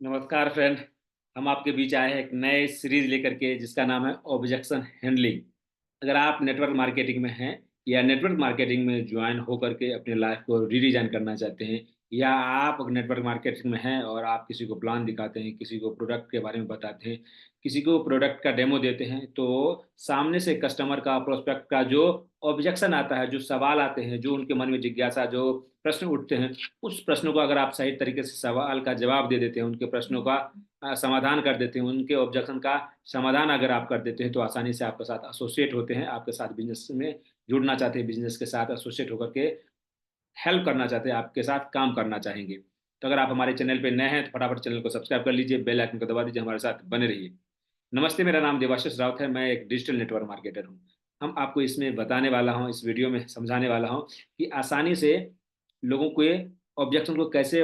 नमस्कार फ्रेंड। हम आपके बीच आए हैं एक नए सीरीज लेकर के जिसका नाम है ऑब्जेक्शन हैंडलिंग। अगर आप नेटवर्क मार्केटिंग में हैं या नेटवर्क मार्केटिंग में ज्वाइन होकर के अपने लाइफ को रीडिजाइन करना चाहते हैं, या आप नेटवर्क मार्केटिंग में हैं और आप किसी को प्लान दिखाते हैं, किसी को प्रोडक्ट के बारे में बताते हैं, किसी को प्रोडक्ट का डेमो देते हैं, तो सामने से कस्टमर का प्रोस्पेक्ट का जो ऑब्जेक्शन आता है, जो सवाल आते हैं, जो उनके मन में जिज्ञासा, जो प्रश्न उठते हैं, उस प्रश्नों को अगर आप सही तरीके से सवाल का जवाब दे देते हैं, उनके प्रश्नों का समाधान कर देते हैं, उनके ऑब्जेक्शन का समाधान अगर आप कर देते हैं, तो आसानी से आपके साथ एसोसिएट होते हैं, आपके साथ बिज़नेस में जुड़ना चाहते हैं, बिज़नेस के साथ एसोसिएट होकर के हेल्प करना चाहते हैं, आपके साथ काम करना चाहेंगे। तो अगर आप हमारे चैनल पे नए हैं, तो फटाफट चैनल को सब्सक्राइब कर लीजिए, बेल आइकन को दबा दीजिए, हमारे साथ बने रहिए। नमस्ते, मेरा नाम देवाशीष राउत है, मैं एक डिजिटल नेटवर्क मार्केटर हूँ। हम आपको इसमें बताने वाला हूँ, इस वीडियो में समझाने वाला हूँ कि आसानी से लोगों के ऑब्जेक्शन को कैसे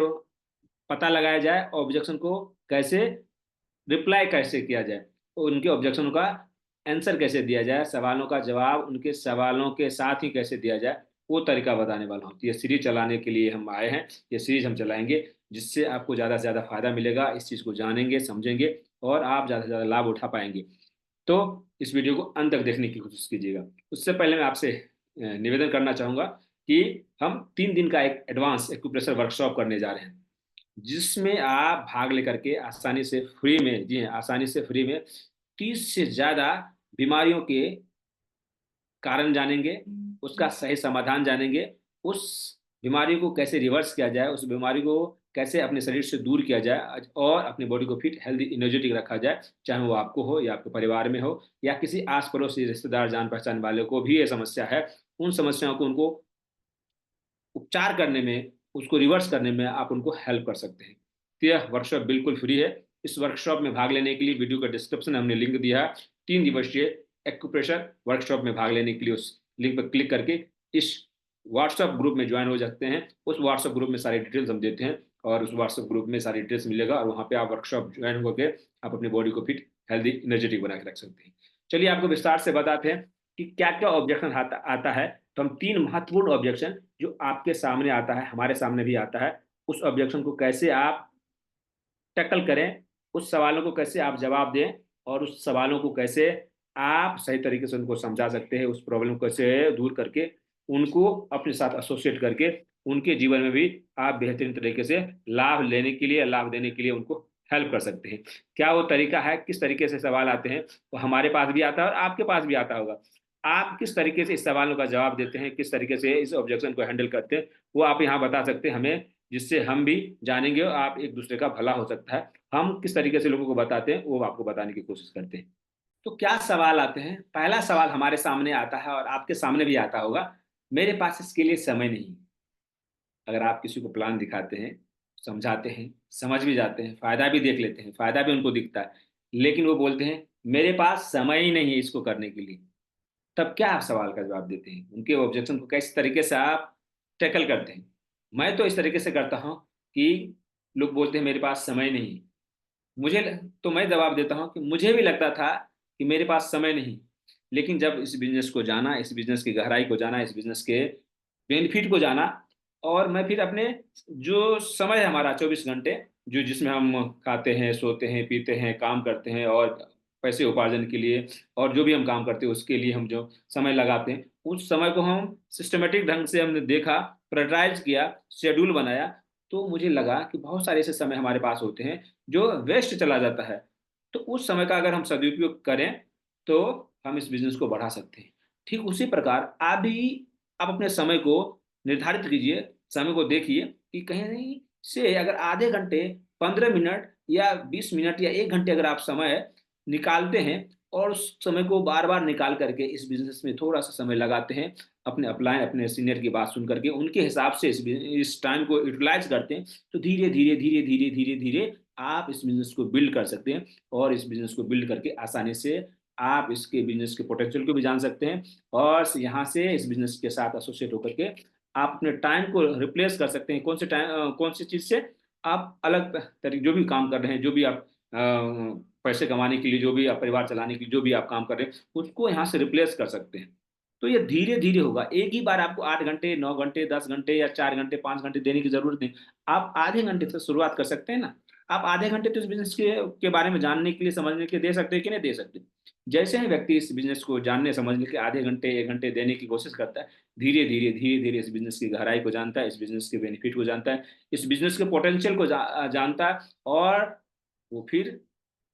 पता लगाया जाए, ऑब्जेक्शन को कैसे रिप्लाई कैसे किया जाए, उनके ऑब्जेक्शनों का आंसर कैसे दिया जाए, सवालों का जवाब उनके सवालों के साथ ही कैसे दिया जाए, वो तरीका बताने वाला हूँ। तो ये सीरीज़ चलाने के लिए हम आए हैं, ये सीरीज़ हम चलाएँगे, जिससे आपको ज़्यादा से ज़्यादा फ़ायदा मिलेगा, इस चीज़ को जानेंगे, समझेंगे और आप ज़्यादा से ज़्यादा लाभ उठा पाएँगे। तो इस वीडियो को अंत तक देखने की कोशिश कीजिएगा। उससे पहले मैं आपसे निवेदन करना चाहूँगा कि हम 3 दिन का एक एडवांस एक्यूप्रेशर वर्कशॉप करने जा रहे हैं। जिसमें आप भाग लेकर के आसानी से फ्री में, जी हाँ, आसानी से फ्री में 30 से ज़्यादा बीमारियों के कारण जानेंगे, उसका सही समाधान जानेंगे, उस बीमारी को कैसे रिवर्स किया जाए, उस बीमारी को कैसे अपने शरीर से दूर किया जाए और अपनी बॉडी को फिट, हेल्दी, एनर्जेटिक रखा जाए, चाहे वो आपको हो या आपके परिवार में हो या किसी आस-पड़ोसी रिश्तेदार, जान-पहचान वाले को भी ये समस्या है, उन समस्याओं को उनको उपचार करने में, उसको रिवर्स करने में आप उनको हेल्प कर सकते हैं। तो यह वर्कशॉप बिल्कुल फ्री है। इस वर्कशॉप में भाग लेने के लिए वीडियो का डिस्क्रिप्शन में हमने लिंक दिया है। 3 दिवसीय एक्यूप्रेशर वर्कशॉप में भाग लेने के लिए उस लिंक पर क्लिक करके इस व्हाट्सएप ग्रुप में जॉइन हो सकते हैं। उस व्हाट्सएप ग्रुप में सारी डिटेल्स हम देते हैं और उस व्हाट्सएप ग्रुप में सारी डिटेल्स मिलेगा और वहाँ पे आप वर्कशॉप जॉइन होके आप अपनी बॉडी को फिट, हेल्दी, एनर्जेटिक बना के रख सकते हैं। चलिए आपको विस्तार से बताते हैं कि क्या-क्या ऑब्जेक्शन आता आता है। तो हम 3 महत्वपूर्ण ऑब्जेक्शन जो आपके सामने आता है, हमारे सामने भी आता है, उस ऑब्जेक्शन को कैसे आप टैकल करें, उस सवालों को कैसे आप जवाब दें और उस सवालों को कैसे आप सही तरीके से उनको समझा सकते हैं, उस प्रॉब्लम को कैसे दूर करके, उनको अपने साथ एसोसिएट करके, उनके जीवन में भी आप बेहतरीन तरीके से लाभ लेने के लिए, लाभ देने के लिए उनको हेल्प कर सकते हैं। क्या वो तरीका है, किस तरीके से सवाल आते हैं, वो हमारे पास भी आता है और आपके पास भी आता होगा। आप किस तरीके से इस सवालों का जवाब देते हैं, किस तरीके से इस ऑब्जेक्शन को हैंडल करते हैं, वो आप यहाँ बता सकते हैं हमें, जिससे हम भी जानेंगे और आप एक-दूसरे का भला हो सकता है। हम किस तरीके से लोगों को बताते हैं, वो आपको बताने की कोशिश करते हैं। तो क्या सवाल आते हैं? पहला सवाल हमारे सामने आता है और आपके सामने भी आता होगा, मेरे पास इसके लिए समय नहीं। अगर आप किसी को प्लान दिखाते हैं, समझाते हैं, समझ भी जाते हैं, फ़ायदा भी देख लेते हैं, फ़ायदा भी उनको दिखता है, लेकिन वो बोलते हैं, मेरे पास समय ही नहीं है इसको करने के लिए। तब क्या आप सवाल का जवाब देते हैं? उनके ऑब्जेक्शन को किस तरीके से आप टैकल करते हैं? मैं तो इस तरीके से करता हूँ कि लोग बोलते हैं मेरे पास समय नहीं है। मुझे ल तो मैं जवाब देता हूँ कि मुझे भी लगता था कि मेरे पास समय नहीं, लेकिन जब इस बिज़नेस को जाना, इस बिज़नेस की गहराई को जाना, इस बिज़नेस के बेनिफिट को जाना और मैं फिर अपने जो समय है हमारा 24 घंटे, जो जिसमें हम खाते हैं, सोते हैं, पीते हैं, काम करते हैं और पैसे उपार्जन के लिए और जो भी हम काम करते हैं उसके लिए हम जो समय लगाते हैं, उस समय को हम सिस्टमैटिक ढंग से हमने देखा, प्रायोरिटाइज़ किया, शेड्यूल बनाया, तो मुझे लगा कि बहुत सारे ऐसे समय हमारे पास होते हैं जो वेस्ट चला जाता है। तो उस समय का अगर हम सदुपयोग करें, तो हम इस बिज़नेस को बढ़ा सकते हैं। ठीक उसी प्रकार आप अपने समय को निर्धारित कीजिए, समय को देखिए कि कहीं से अगर आधे घंटे, 15 मिनट या 20 मिनट या 1 घंटे अगर आप समय निकालते हैं और उस समय को बार-बार निकाल कर के इस बिज़नेस में थोड़ा-सा समय लगाते हैं, अपने अपलाइन, अपने सीनियर की बात सुन कर के उनके हिसाब से इस टाइम को यूटिलाइज़ करते हैं, तो धीरे-धीरे, धीरे-धीरे, धीरे-धीरे आप इस बिज़नेस को बिल्ड कर सकते हैं और इस बिज़नेस को बिल्ड करके आसानी से आप इसके बिज़नेस के पोटेंशियल को भी जान सकते हैं और यहाँ से इस बिज़नेस के साथ एसोसिएट होकर के आप अपने टाइम को रिप्लेस कर सकते हैं। कौन सी चीज़ से आप अलग जो भी काम कर रहे हैं, जो भी आप पैसे कमाने के लिए, जो भी आप परिवार चलाने के लिए, जो भी आप काम कर रहे हैं, उसको यहाँ से रिप्लेस कर सकते हैं। तो ये धीरे-धीरे होगा। एक ही बार आपको 8 घंटे, 9 घंटे, 10 घंटे या 4 घंटे, 5 घंटे देने की ज़रूरत नहीं। आप आधे घंटे से शुरुआत कर सकते हैं ना। आप आधे घंटे तो इस बिजनेस के बारे में जानने के लिए, समझने के लिए दे सकते हैं कि नहीं दे सकते। जैसे ही व्यक्ति इस बिजनेस को जानने समझने के आधे घंटे 1 घंटे देने की कोशिश करता है, धीरे धीरे इस बिजनेस की गहराई को जानता है, इस बिजनेस के बेनिफिट को जानता है, इस बिजनेस के पोटेंशियल को जानता है, और वो फिर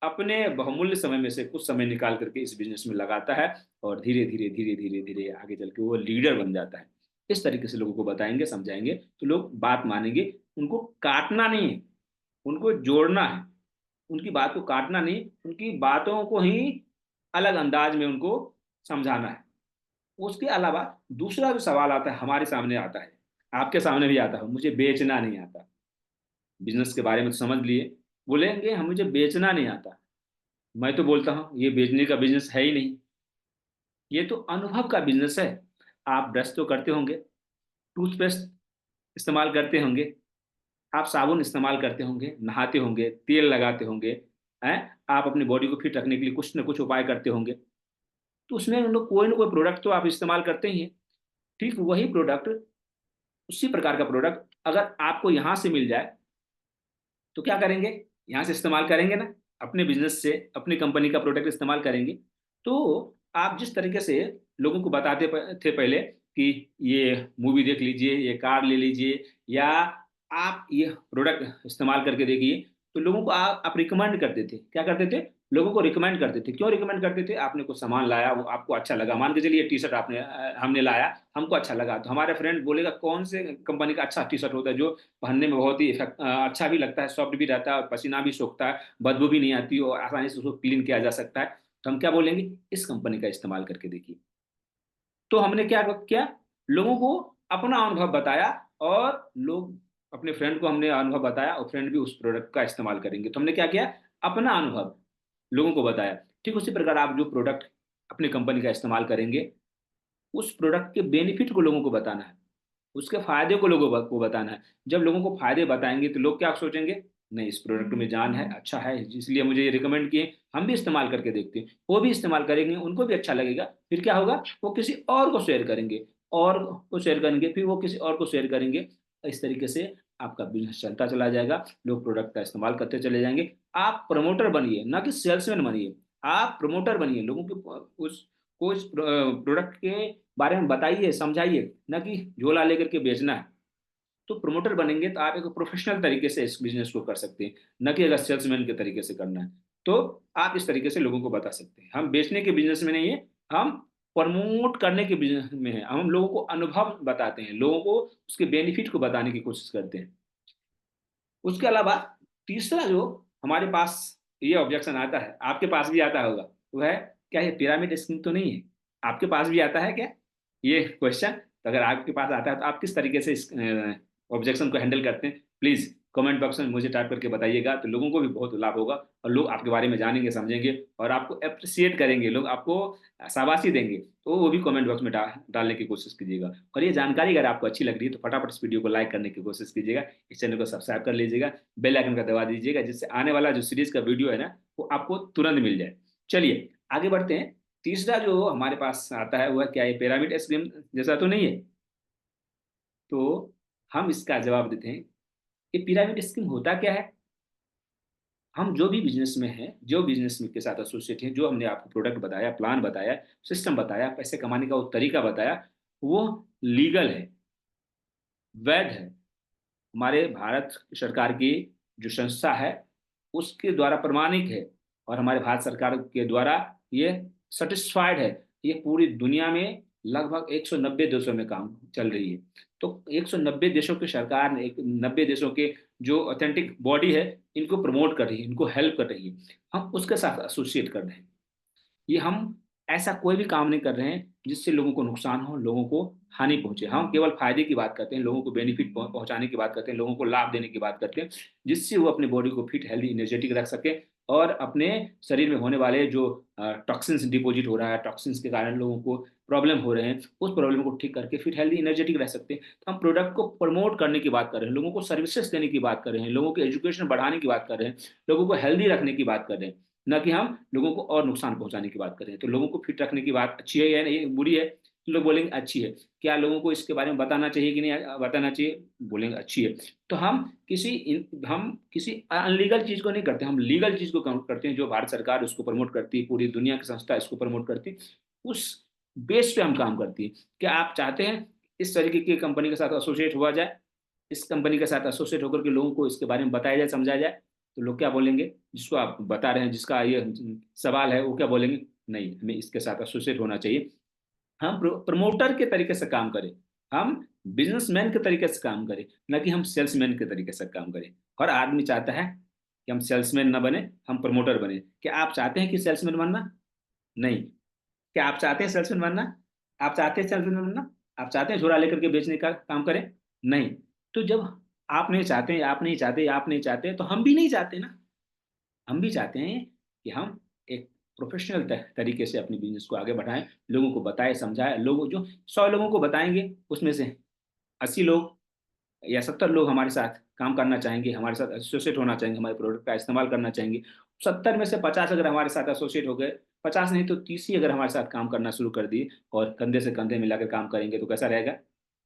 अपने बहुमूल्य समय में से कुछ समय निकाल करके इस बिजनेस में लगाता है, और धीरे धीरे आगे चल के वो लीडर बन जाता है। इस तरीके से लोगों को बताएंगे, समझाएंगे, तो लोग बात मानेंगे। उनको काटना नहीं है, उनको जोड़ना है। उनकी बात को काटना नहीं, उनकी बातों को ही अलग अंदाज में उनको समझाना है। उसके अलावा दूसरा जो सवाल आता है, हमारे सामने आता है, आपके सामने भी आता है, मुझे बेचना नहीं आता। बिजनेस के बारे में तो समझ लिए, बोलेंगे हम मुझे बेचना नहीं आता। मैं तो बोलता हूँ ये बेचने का बिजनेस है ही नहीं, ये तो अनुभव का बिजनेस है। आप ब्रश तो करते होंगे, टूथपेस्ट इस्तेमाल करते होंगे, आप साबुन इस्तेमाल करते होंगे, नहाते होंगे, तेल लगाते होंगे, हैं? आप अपनी बॉडी को फिट रखने के लिए कुछ न कुछ उपाय करते होंगे। तो उसमें उन लोग कोई ना कोई प्रोडक्ट तो आप इस्तेमाल करते ही हैं। ठीक वही प्रोडक्ट, उसी प्रकार का प्रोडक्ट अगर आपको यहाँ से मिल जाए, तो क्या करेंगे? यहाँ से इस्तेमाल करेंगे ना, अपने बिजनेस से अपनी कंपनी का प्रोडक्ट इस्तेमाल करेंगे। तो आप जिस तरीके से लोगों को बताते थे पहले कि ये मूवी देख लीजिए, ये कार ले लीजिए, या आप ये प्रोडक्ट इस्तेमाल करके देखिए, तो लोगों को आप रिकमेंड करते थे। क्या करते थे? लोगों को रिकमेंड करते थे। क्यों रिकमेंड करते थे? आपने कुछ सामान लाया, वो आपको अच्छा लगा, मान के चलिए टी शर्ट आपने हमने लाया, हमको अच्छा लगा, तो हमारे फ्रेंड बोलेगा कौन से कंपनी का अच्छा टी शर्ट होता है जो पहनने में बहुत ही अच्छा भी लगता है, सॉफ्ट भी रहता है, और पसीना भी सोखता है, बदबू भी नहीं आती, और आसानी से उसको क्लीन किया जा सकता है। तो हम क्या बोलेंगे? इस कंपनी का इस्तेमाल करके देखिए। तो हमने क्या किया? लोगों को अपना अनुभव बताया, और लोग अपने फ्रेंड को हमने अनुभव बताया, और फ्रेंड भी उस प्रोडक्ट का इस्तेमाल करेंगे। तो हमने क्या किया? अपना अनुभव लोगों को बताया। ठीक उसी प्रकार आप जो प्रोडक्ट अपनी कंपनी का इस्तेमाल करेंगे, उस प्रोडक्ट के बेनिफिट को लोगों को बताना है, उसके फायदे को लोगों को बताना है। जब लोगों को फायदे बताएंगे तो लोग क्या सोचेंगे? नहीं, इस प्रोडक्ट में जान है, अच्छा है, इसलिए मुझे ये रिकमेंड किए, हम भी इस्तेमाल करके देखते हैं। वो भी इस्तेमाल करेंगे, उनको भी अच्छा लगेगा, फिर क्या होगा? वो किसी और को शेयर करेंगे, और को शेयर करेंगे, फिर वो किसी और को शेयर करेंगे। इस तरीके से आपका बिजनेस चलता चला जाएगा, लोग प्रोडक्ट का इस्तेमाल करते चले जाएंगे। आप प्रमोटर बनिए, ना कि सेल्समैन बनिए। आप प्रमोटर बनिए, लोगों के उस प्रोडक्ट के बारे में बताइए, समझाइए, ना कि झोला लेकर के बेचना है। तो प्रमोटर बनेंगे तो आप एक प्रोफेशनल तरीके से इस बिजनेस को कर सकते हैं, न कि अगर सेल्समैन के तरीके से करना है। तो आप इस तरीके से लोगों को बता सकते हैं। हम बेचने के बिजनेस में नहीं है, हम प्रमोट करने के बिजनेस में है। हम लोगों को अनुभव बताते हैं, लोगों को उसके बेनिफिट को बताने की कोशिश करते हैं। उसके अलावा तीसरा जो हमारे पास ये ऑब्जेक्शन आता है, आपके पास भी आता होगा, वो है क्या ये पिरामिड स्कीम तो नहीं है? आपके पास भी आता है क्या ये क्वेश्चन? तो अगर आपके पास आता है तो आप किस तरीके से इस ऑब्जेक्शन को हैंडल करते हैं, प्लीज कमेंट बॉक्स में मुझे टाइप करके बताइएगा। तो लोगों को भी बहुत लाभ होगा, और लोग आपके बारे में जानेंगे, समझेंगे, और आपको अप्रिसिएट करेंगे, लोग आपको शाबाशी देंगे। तो वो भी कमेंट बॉक्स में डालने की कोशिश कीजिएगा। और ये जानकारी अगर आपको अच्छी लग रही है तो फटाफट इस वीडियो को लाइक करने की कोशिश कीजिएगा, इस चैनल को सब्सक्राइब कर लीजिएगा, बेल आइकन का दबा दीजिएगा, जिससे आने वाला जो सीरीज का वीडियो है ना, वो आपको तुरंत मिल जाए। चलिए आगे बढ़ते हैं। तीसरा जो हमारे पास आता है, वह क्या है? पिरामिड स्कीम जैसा तो नहीं है? तो हम इसका जवाब देते हैं कि पिरामिड स्कीम होता क्या है। हम जो भी बिजनेस में हैं, जो बिजनेस में के साथ एसोसिएट हैं, जो हमने आपको प्रोडक्ट बताया, प्लान बताया, सिस्टम बताया, पैसे कमाने का वो तरीका बताया, वो लीगल है, वैध है। हमारे भारत सरकार की जो संस्था है, उसके द्वारा प्रमाणित है, और हमारे भारत सरकार के द्वारा ये सेटिस्फाइड है। ये पूरी दुनिया में लगभग 190 देशों में काम चल रही है। तो 190 देशों की सरकार ने, 90 देशों के जो ऑथेंटिक बॉडी है, इनको प्रमोट कर रही है, इनको हेल्प कर रही है। हम उसके साथ एसोसिएट कर रहे हैं। ये हम ऐसा कोई भी काम नहीं कर रहे हैं जिससे लोगों को नुकसान हो, लोगों को हानि पहुंचे। हम केवल फायदे की बात करते हैं, लोगों को बेनिफिट पहुंचाने की बात करते हैं, लोगों को लाभ देने की बात करते हैं, जिससे वो अपनी बॉडी को फिट, हेल्दी, एनर्जेटिक रख सके, और अपने शरीर में होने वाले जो टॉक्सिन्स डिपोजिट हो रहा है, टॉक्सिन्स के कारण लोगों को प्रॉब्लम हो रहे हैं, उस प्रॉब्लम को ठीक करके फिट, हेल्दी, एनर्जेटिक रह सकते हैं। तो हम प्रोडक्ट को प्रमोट करने की बात कर रहे हैं, लोगों को सर्विसेज देने की बात कर रहे हैं, लोगों के एजुकेशन बढ़ाने की बात कर रहे हैं, लोगों को हेल्दी रखने की बात कर रहे हैं, न कि हम लोगों को और नुकसान पहुंचाने की बात कर रहे हैं। तो लोगों को फिट रखने की बात अच्छी है या नहीं, बुरी है? तो लोग बोलेंगे अच्छी है। क्या लोगों को इसके बारे में बताना चाहिए कि नहीं बताना चाहिए? बोलेंगे अच्छी है। तो हम किसी अनलीगल चीज को नहीं करते, हम लीगल चीज को करते हैं, जो भारत सरकार उसको प्रमोट करती है, पूरी दुनिया की संस्था इसको प्रमोट करती है, उस बेस पे हम काम करती है। क्या आप चाहते हैं इस तरीके की कंपनी के साथ एसोसिएट हुआ जाए, इस कंपनी के साथ एसोसिएट होकर के लोगों को इसके बारे में बताया जाए, समझाया जाए? तो लोग क्या बोलेंगे, जिसको आप बता रहे हैं, जिसका ये सवाल है, वो क्या बोलेंगे, नहीं हमें इसके साथ एसोसिएट होना चाहिए। हम प्रमोटर के तरीके से काम करें, हम बिजनेसमैन के तरीके से काम करें, ना कि हम सेल्समैन के तरीके से काम करें। हर आदमी चाहता है कि हम सेल्समैन ना बने, हम प्रमोटर बने। क्या आप चाहते हैं कि सेल्समैन बनना? नहीं। क्या आप चाहते हैं सेल्समैन बनना? आप चाहते हैं सेल्समैन बनना? आप चाहते हैं झोला लेकर के बेचने का काम करें? नहीं। तो जब आप नहीं चाहते, आप नहीं चाहते, आप नहीं चाहते, तो हम भी नहीं चाहते ना। हम भी चाहते हैं कि हम एक प्रोफेशनल तरीके से अपने बिजनेस को आगे बढ़ाएं, लोगों को बताएं, समझाएं। लोगों जो 100 लोगों को बताएंगे, उसमें से 80 लोग या 70 लोग हमारे साथ काम करना चाहेंगे, हमारे साथ एसोसिएट होना चाहेंगे, हमारे प्रोडक्ट का इस्तेमाल करना चाहेंगे। 70 में से 50 अगर हमारे साथ एसोसिएट हो गए, 50 नहीं तो 30 ही अगर हमारे साथ काम करना शुरू कर दिए और कंधे से कंधे मिलाकर काम करेंगे, तो कैसा रहेगा?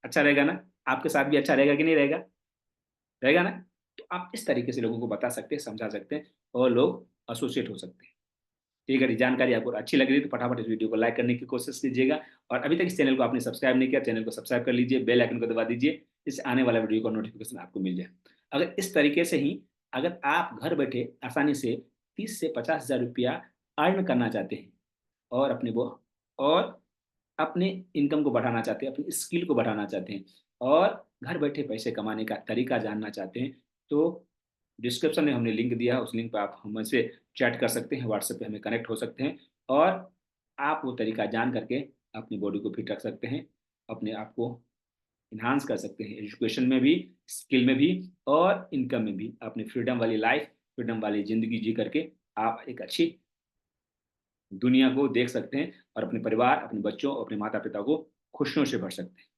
अच्छा रहेगा ना? आपके साथ भी अच्छा रहेगा कि नहीं रहेगा? रहेगा ना? तो आप इस तरीके से लोगों को बता सकते हैं, समझा सकते हैं, और लोग एसोसिएट हो सकते हैं। ठीक है, ये जानकारी आपको अच्छी लग रही है तो फटाफट इस वीडियो को लाइक करने की कोशिश कीजिएगा। और अभी तक इस चैनल को आपने सब्सक्राइब नहीं किया, चैनल को सब्सक्राइब कर लीजिए, बेल आइकन को दबा दीजिए, इससे आने वाला वीडियो का नोटिफिकेशन आपको मिल जाए। अगर इस तरीके से ही अगर आप घर बैठे आसानी से 30 से 50 हज़ार रुपया अर्न करना चाहते हैं, और और अपने इनकम को बढ़ाना चाहते हैं, अपनी स्किल को बढ़ाना चाहते हैं, और घर बैठे पैसे कमाने का तरीका जानना चाहते हैं, तो डिस्क्रिप्शन में हमने लिंक दिया है, उस लिंक पर आप हमसे चैट कर सकते हैं, व्हाट्सएप पे हमें कनेक्ट हो सकते हैं, और आप वो तरीका जान करके अपनी बॉडी को फिट रख सकते हैं, अपने आप को इन्हांस कर सकते हैं, एजुकेशन में भी, स्किल में भी, और इनकम में भी। अपनी फ्रीडम वाली लाइफ, फ्रीडम वाली ज़िंदगी जी करके आप एक अच्छी दुनिया को देख सकते हैं, और अपने परिवार, अपने बच्चों, अपने माता-पिता को खुशियों से भर सकते हैं।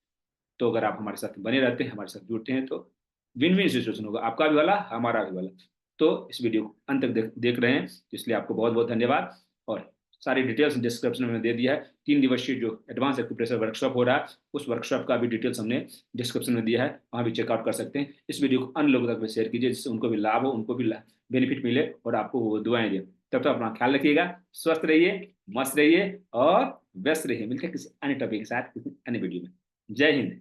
तो अगर आप हमारे साथ बने रहते हैं, हमारे साथ जुड़ते हैं, तो विन-विन सिचुएशन होगा, आपका भी भला, हमारा भी भला। तो इस वीडियो को अंत तक देख रहे हैं, इसलिए आपको बहुत-बहुत धन्यवाद। और सारी डिटेल्स डिस्क्रिप्शन में दे दिया है। 3 दिवसीय जो एडवांस एक्यूप्रेशर वर्कशॉप हो रहा है, उस वर्कशॉप का भी डिटेल्स हमने डिस्क्रिप्शन में दिया है, वहाँ भी चेकआउट कर सकते हैं। इस वीडियो को अन्य लोगों तक भी शेयर कीजिए, जिससे उनको भी लाभ हो, उनको भी बेनिफिट मिले, और आपको वो दुआएँ दें। तब तक अपना ख्याल रखिएगा, स्वस्थ रहिए, मस्त रहिए और व्यस्त रहिए। मिलते हैं किसी अन्य टॉपिक के साथ, किसी अन्य वीडियो में। जय हिंद।